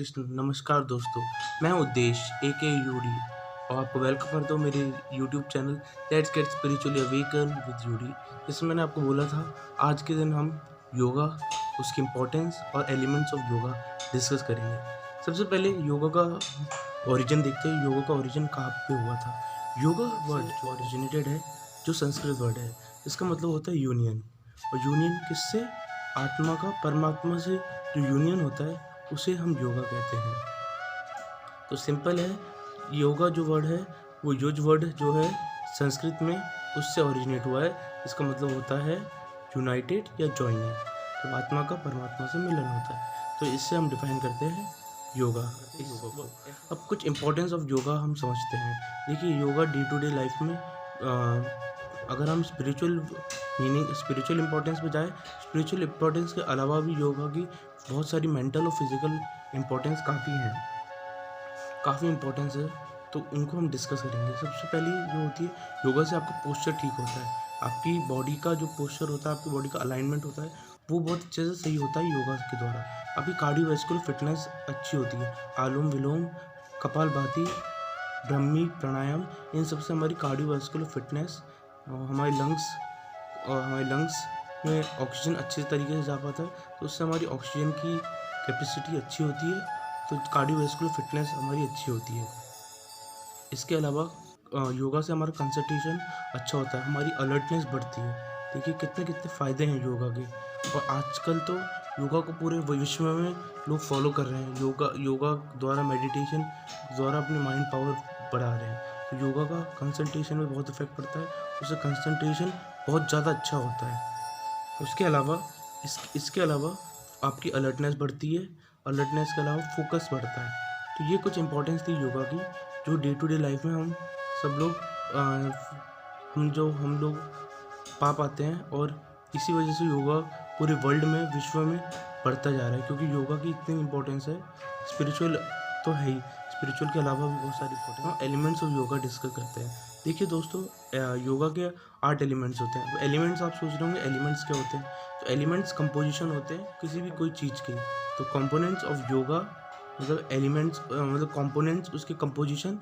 कृष्ण। नमस्कार दोस्तों, मैं उद्देश्य ए.के. यूडी और आपको वेलकम करता हूँ मेरे YouTube channel let's get spiritually awaken with UD. जिसमें मैंने आपको बोला था आज के दिन हम योगा, उसकी इम्पोर्टेंस और एलिमेंट्स ऑफ योगा डिस्कस करेंगे। सबसे पहले योगा का ओरिजिन देखते हैं। योगा का ओरिजिन कहाँ पे हुआ था। योगा वर्ड जो ओरिजिनेटेड है, जो संस्कृत वर्ड है, इसका मतलब होता है यूनियन। और यूनियन किससे? आत्मा का परमात्मा से जो यूनियन होता है उसे हम योगा कहते हैं। तो सिंपल है, योगा जो वर्ड है वो युज वर्ड जो है संस्कृत में उससे ओरिजिनेट हुआ है। इसका मतलब होता है यूनाइटेड या जॉइनिंग, तो आत्मा का परमात्मा से मिलन होता है। तो इससे हम डिफाइन करते हैं योगा को। अब कुछ इम्पोर्टेंस ऑफ योगा हम समझते हैं। देखिए, yoga day to day life में अगर हम स्पिरिचुअल इम्पोर्टेंस पे जाए, स्पिरिचुअल इम्पोर्टेंस के अलावा भी योगा की बहुत सारी मेंटल और फिजिकल इम्पोर्टेंस काफ़ी इम्पोर्टेंस है, तो उनको हम डिस्कस करेंगे। सबसे पहली जो होती है, योगा से आपका पोस्चर ठीक होता है। आपकी बॉडी का जो पोस्चर होता है, आपकी बॉडी का अलाइनमेंट होता है, वो बहुत अच्छे से सही होता है योगा के द्वारा। आपकी कार्डियोवैस्कुलर फिटनेस अच्छी होती है। आलोम विलोम, कपालभाति, ब्रह्मी प्राणायाम, इन सबसे हमारी कार्डियोवैस्कुलर फिटनेस, हमारे लंग्स में ऑक्सीजन अच्छे तरीके से जा पाता है, तो उससे हमारी ऑक्सीजन की कैपेसिटी अच्छी होती है, तो कार्डियोवैस्कुलर फिटनेस हमारी अच्छी होती है। इसके अलावा योगा से हमारा कंसंट्रेशन अच्छा होता है, हमारी अलर्टनेस बढ़ती है। देखिए कितने फ़ायदे हैं योगा के। और आजकल तो योगा को पूरे विश्व में लोग फॉलो कर रहे हैं। योगा द्वारा, मेडिटेशन द्वारा अपनी माइंड पावर बढ़ा रहे हैं। तो योगा का कंसंट्रेशन में बहुत इफेक्ट पड़ता है, उससे कंसंट्रेशन बहुत ज़्यादा अच्छा होता है। इसके अलावा आपकी अलर्टनेस बढ़ती है। अलर्टनेस के अलावा फोकस बढ़ता है। तो ये कुछ इंपॉर्टेंस थी योगा की, जो डे टू डे लाइफ में हम लोग पा पाते हैं। और इसी वजह से योगा पूरे वर्ल्ड में, विश्व में बढ़ता जा रहा है, क्योंकि योगा की इतनी इम्पोर्टेंस है। स्पिरिचुअल तो है ही, स्पिरिचुअल के अलावा भी बहुत सारी importance elements of yoga discuss करते हैं। देखिए दोस्तों, योगा के 8 एलिमेंट्स होते हैं। एलिमेंट्स आप सोच रहे होंगे एलिमेंट्स क्या होते हैं। तो एलिमेंट्स कंपोजिशन होते हैं किसी भी कोई चीज़ के। तो कंपोनेंट्स ऑफ योगा मतलब एलिमेंट्स, मतलब कंपोनेंट्स, उसके कंपोजिशन,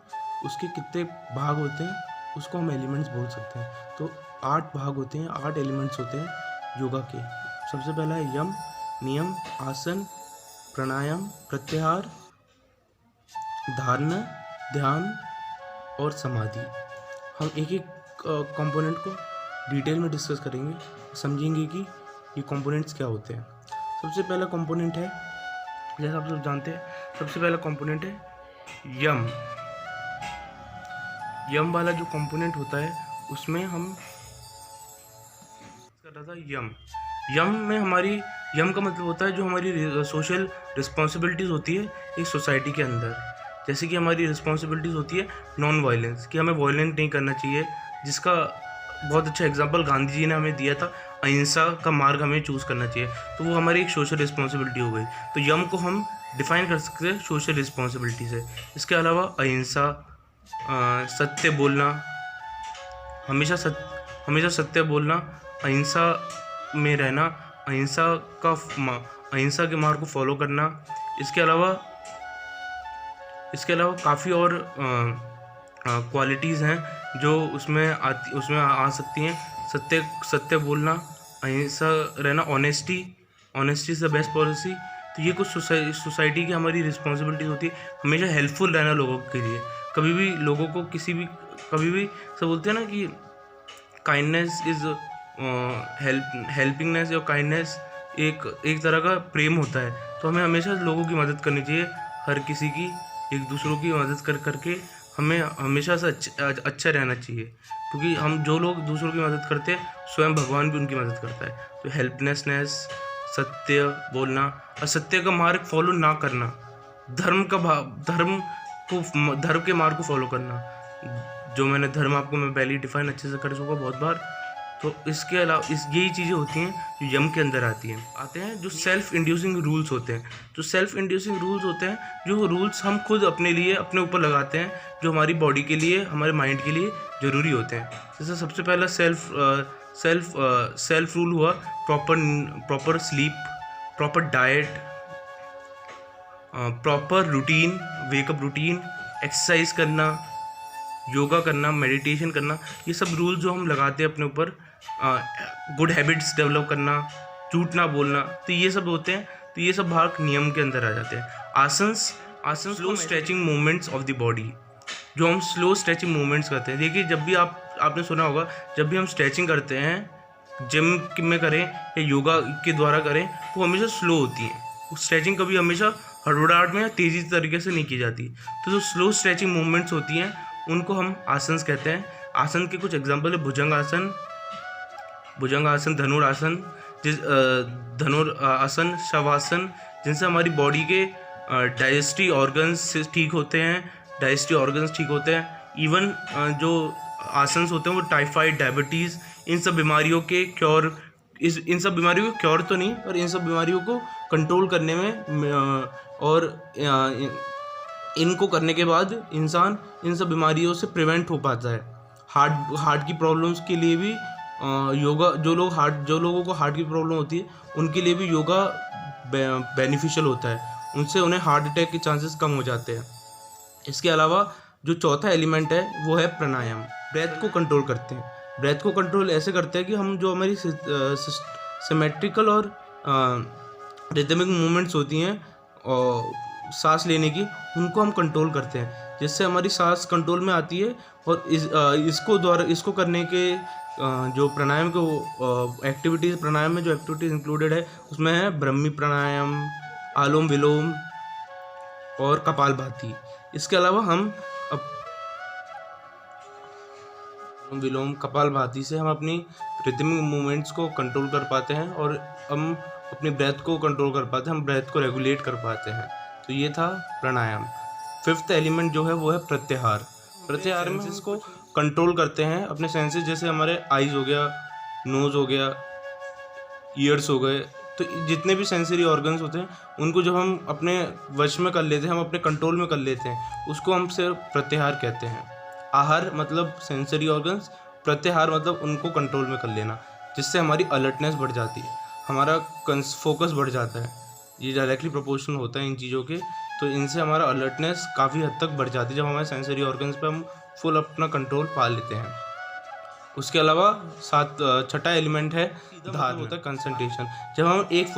उसके कितने भाग होते हैं, उसको हम एलिमेंट्स बोल सकते हैं। तो 8 भाग होते हैं, 8 एलिमेंट्स होते हैं योगा के। सबसे पहला है यम, नियम, आसन, प्राणायाम, प्रत्याहार, धारणा, ध्यान और समाधि। हम एक एक कंपोनेंट को डिटेल में डिस्कस करेंगे, समझेंगे कि ये कंपोनेंट्स क्या होते हैं। सबसे पहला कंपोनेंट है, जैसा आप सब जानते हैं, सबसे पहला कंपोनेंट है यम। यम वाला जो कंपोनेंट होता है उसमें हम कर रहा था यम में हमारी, यम का मतलब होता है जो हमारी सोशल रिस्पॉन्सिबिलिटीज़ होती है एक सोसाइटी के अंदर। जैसे कि हमारी रिस्पॉन्सिबिलिटीज़ होती है नॉन वायलेंस, कि हमें वायलेंट नहीं करना चाहिए, जिसका बहुत अच्छा एग्जांपल गांधी जी ने हमें दिया था। अहिंसा का मार्ग हमें चूज़ करना चाहिए, तो वो हमारी एक सोशल रिस्पॉन्सिबिलिटी हो गई। तो यम को हम डिफाइन कर सकते हैं सोशल रिस्पॉन्सिबिलिटी से। इसके अलावा अहिंसा, सत्य बोलना, हमेशा सत्य बोलना, अहिंसा में रहना, अहिंसा के मार्ग को फॉलो करना। इसके अलावा काफ़ी और क्वालिटीज़ हैं जो उसमें आ सकती हैं। सत्य बोलना, अहिंसा रहना, ऑनेस्टी से बेस्ट पॉलिसी। तो ये कुछ सोसाइटी की हमारी रिस्पॉन्सिबिलिटीज़ होती है। हमेशा हेल्पफुल रहना लोगों के लिए, कभी भी लोगों को कभी भी सब बोलते हैं ना कि काइंडनेस इज़ हेल्पिंगनेस, या काइंडनेस एक तरह का प्रेम होता है। तो हमें हमेशा लोगों की मदद करनी चाहिए, हर किसी की, एक दूसरों की मदद करके हमें हमेशा से अच्छा रहना चाहिए, क्योंकि हम जो लोग दूसरों की मदद करते हैं, स्वयं भगवान भी उनकी मदद करता है। तो हेल्पनेसनेस, सत्य बोलना, असत्य का मार्ग फॉलो ना करना, धर्म के मार्ग को फॉलो करना। जो मैंने धर्म आपको मैं पहले ही डिफाइन अच्छे से कर चुका बहुत बार। तो इसके अलावा यही चीज़ें होती हैं जो यम के अंदर आते हैं जो सेल्फ इंड्यूसिंग रूल्स होते हैं। जो सेल्फ इंड्यूसिंग रूल्स होते हैं, जो रूल्स हम खुद अपने लिए अपने ऊपर लगाते हैं, जो हमारी बॉडी के लिए, हमारे माइंड के लिए ज़रूरी होते हैं। जैसे सबसे पहला सेल्फ रूल हुआ proper sleep, proper diet, proper routine, wake up routine, exercise करना, योगा करना, मेडिटेशन करना, ये सब रूल जो हम लगाते हैं अपने ऊपर, गुड हैबिट्स डेवलप करना, झूठ ना बोलना, तो ये सब होते हैं। तो ये सब भाग नियम के अंदर आ जाते हैं। Asanas slow stretching movements of the body, जो हम स्लो स्ट्रेचिंग मूवमेंट्स करते हैं। देखिए, जब भी आपने सुना होगा, जब भी हम स्ट्रेचिंग करते हैं, जिम में करें या योगा के द्वारा करें, वो हमेशा स्लो होती है। स्ट्रेचिंग कभी हमेशा हड़बड़ाहट में या तेज़ी तरीके से नहीं की जाती। तो जो स्लो स्ट्रेचिंग मूवमेंट्स होती हैं उनको हम आसन्स कहते हैं। आसन के कुछ एग्जांपल है भुजंगासन, धनुरासन, धनुरासन, शवासन, जिनसे हमारी बॉडी के डाइजेस्टिव ऑर्गन्स ठीक होते हैं। इवन जो आसन्स होते हैं वो टाइफाइड, डायबिटीज़, इन सब बीमारियों को क्योर तो नहीं, पर इन सब बीमारियों को कंट्रोल करने में और इनको करने के बाद इंसान इन सब बीमारियों से प्रिवेंट हो पाता है। हार्ट की प्रॉब्लम्स के लिए भी योगा, जो लोगों को हार्ट की प्रॉब्लम होती है उनके लिए भी योगा बेनिफिशियल होता है। उनसे उन्हें हार्ट अटैक के चांसेस कम हो जाते हैं। इसके अलावा जो चौथा एलिमेंट है वो है प्राणायाम। ब्रेथ को कंट्रोल करते हैं। ब्रेथ को कंट्रोल ऐसे करते हैं कि हम जो हमारी सिमेट्रिकल और रिदमिक मूवमेंट्स होती हैं और सांस लेने की, उनको हम कंट्रोल करते हैं, जिससे हमारी सांस कंट्रोल में आती है। और इसको करने के जो प्राणायाम के एक्टिविटीज़, प्राणायाम में जो एक्टिविटीज़ इंक्लूडेड है उसमें है ब्रह्मी प्राणायाम, आलोम विलोम और कपालभाति। इसके अलावा हम विलोम, कपालभाति से हम अपनी रिदमिक मूवमेंट्स को कंट्रोल कर पाते हैं और हम अपनी ब्रेथ को कंट्रोल कर पाते हैं, हम ब्रेथ को रेगुलेट कर पाते हैं। तो ये था प्राणायाम। फिफ्थ एलिमेंट जो है वो है प्रत्याहार। प्रत्याहार में इसको कंट्रोल करते हैं अपने सेंसेस, जैसे हमारे आईज हो गया, नोज़ हो गया, ईयर्स हो गए। तो जितने भी सेंसरी ऑर्गन्स होते हैं उनको जब हम अपने वश में कर लेते हैं, हम अपने कंट्रोल में कर लेते हैं, उसको हम सिर्फ प्रत्याहार कहते हैं। आहार मतलब सेंसरी ऑर्गन्स, प्रत्याहार मतलब उनको कंट्रोल में कर लेना, जिससे हमारी अलर्टनेस बढ़ जाती है, हमारा फोकस बढ़ जाता है। ये डायरेक्टली प्रोपोर्शनल होता है इन चीज़ों के। तो इनसे हमारा अलर्टनेस काफ़ी हद तक बढ़ जाती है जब हमारे सेंसरी ऑर्गन्स पे हम फुल अपना कंट्रोल पा लेते हैं। उसके अलावा छठा एलिमेंट है ध्यान, होता है कंसंट्रेशन। जब हम एक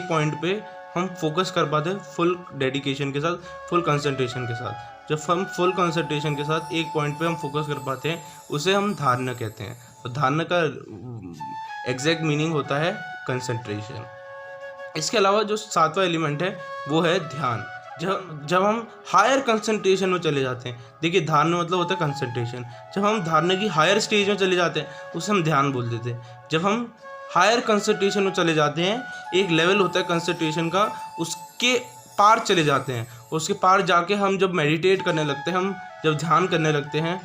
पॉइंट पे हम फोकस कर पाते हैं फुल डेडिकेशन के साथ, फुल कंसंट्रेशन के साथ। जब हम फुल कंसंट्रेशन के साथ एक पॉइंट पे हम फोकस कर पाते हैं, उसे हम धारणा कहते हैं। तो धारणा का एग्जैक्ट मीनिंग होता है कंसंट्रेशन। इसके अलावा जो सातवां एलिमेंट है वो है ध्यान। जब हम हायर कंसंट्रेशन में चले जाते हैं, देखिए धारणा मतलब होता है कंसंट्रेशन, जब हम धारणा की हायर स्टेज में चले जाते हैं उसे हम ध्यान बोल देते हैं। जब हम हायर कंसंट्रेशन में चले जाते हैं, एक लेवल होता है कंसंट्रेशन का, उसके पार चले जाते हैं, उसके पार जाके हम जब मेडिटेट करने लगते हैं, हम जब ध्यान करने लगते हैं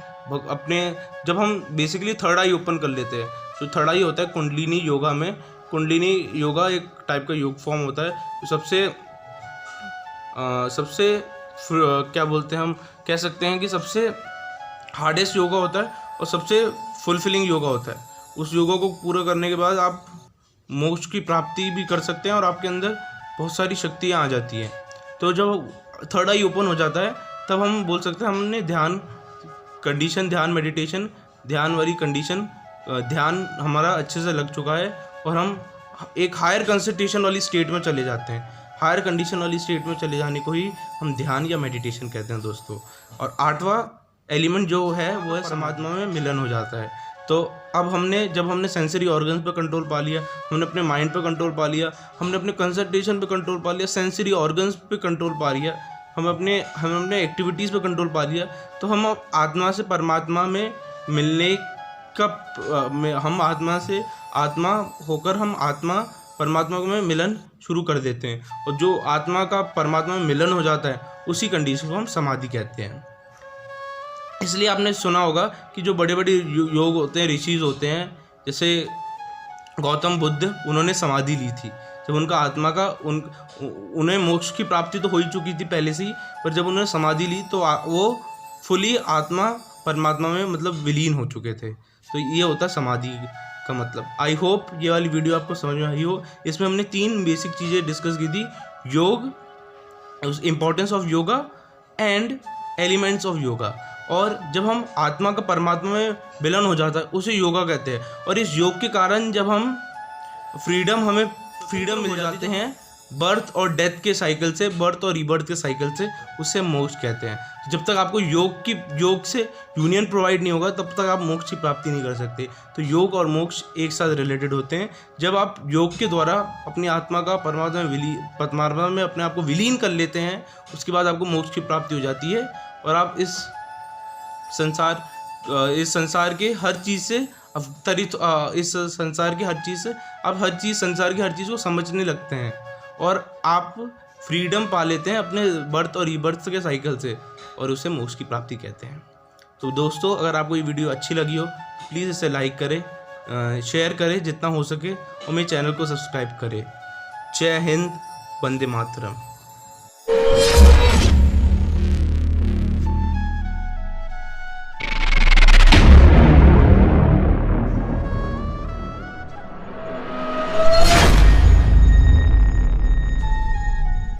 जब हम बेसिकली थर्ड आई ओपन कर लेते हैं। तो थर्ड आई होता है कुंडलिनी योगा में। कुंडलिनी योगा एक टाइप का योग फॉर्म होता है, सबसे क्या बोलते हैं, हम कह सकते हैं कि सबसे हार्डेस्ट योगा होता है और सबसे फुलफिलिंग योगा होता है। उस योगा को पूरा करने के बाद आप मोक्ष की प्राप्ति भी कर सकते हैं और आपके अंदर बहुत सारी शक्तियाँ आ जाती हैं। तो जब थर्ड आई ओपन हो जाता है तब हम बोल सकते हैं हमने ध्यान मेडिटेशन, ध्यान वाली कंडीशन, ध्यान हमारा अच्छे से लग चुका है और हम एक हायर कंसंट्रेशन वाली स्टेट में चले जाते हैं। हायर कंडीशन वाली स्टेट में चले जाने को ही हम ध्यान या मेडिटेशन कहते हैं दोस्तों। और आठवां एलिमेंट जो है वो है परमात्मा में मिलन हो जाता है। तो अब जब हमने सेंसरी ऑर्गन्स पे कंट्रोल पा लिया, हमने अपने माइंड पे कंट्रोल पा लिया, हमने अपने कंसंट्रेशन पे कंट्रोल पा लिया, सेंसरी ऑर्गन्स पे कंट्रोल पा लिया, हम अपने एक्टिविटीज़ पे कंट्रोल पा लिया, तो हम अब आत्मा से परमात्मा में मिलने हम आत्मा से आत्मा होकर हम आत्मा परमात्मा में मिलन शुरू कर देते हैं। और जो आत्मा का परमात्मा में मिलन हो जाता है उसी कंडीशन को हम समाधि कहते हैं। इसलिए आपने सुना होगा कि जो बड़े बड़े योग होते हैं, ऋषिज होते हैं, जैसे गौतम बुद्ध, उन्होंने समाधि ली थी। जब उनका आत्मा का उन्हें मोक्ष की प्राप्ति तो हो ही चुकी थी पहले से ही, पर जब उन्होंने समाधि ली तो वो फुली आत्मा परमात्मा में मतलब विलीन हो चुके थे। तो ये होता है समाधि का मतलब। आई होप ये वाली वीडियो आपको समझ में आई हो। इसमें हमने 3 बेसिक चीज़ें डिस्कस की थी, योग, importance of yoga and elements of yoga. और जब हम आत्मा का परमात्मा में विलीन हो जाता है उसे योगा कहते हैं। और इस योग के कारण जब हमें फ्रीडम मिल जाते हैं बर्थ और डेथ के साइकिल से, बर्थ और रीबर्थ के साइकिल से, उससे मोक्ष कहते हैं। जब तक आपको योग से यूनियन प्रोवाइड नहीं होगा तब तक आप मोक्ष की प्राप्ति नहीं कर सकते। तो योग और मोक्ष एक साथ रिलेटेड होते हैं। जब आप योग के द्वारा अपनी आत्मा का परमात्मा में अपने आप को विलीन कर लेते हैं, उसके बाद आपको मोक्ष की प्राप्ति हो जाती है और आप इस संसार के हर चीज़ से अवतरित संसार की हर चीज़ को समझने लगते हैं और आप फ्रीडम पा लेते हैं अपने बर्थ और रीबर्थ के साइकिल से, और उसे मोक्ष की प्राप्ति कहते हैं। तो दोस्तों, अगर आपको ये वीडियो अच्छी लगी हो प्लीज़ इसे लाइक करें, शेयर करें जितना हो सके, और मेरे चैनल को सब्सक्राइब करें। जय हिंद, वंदे मातरम।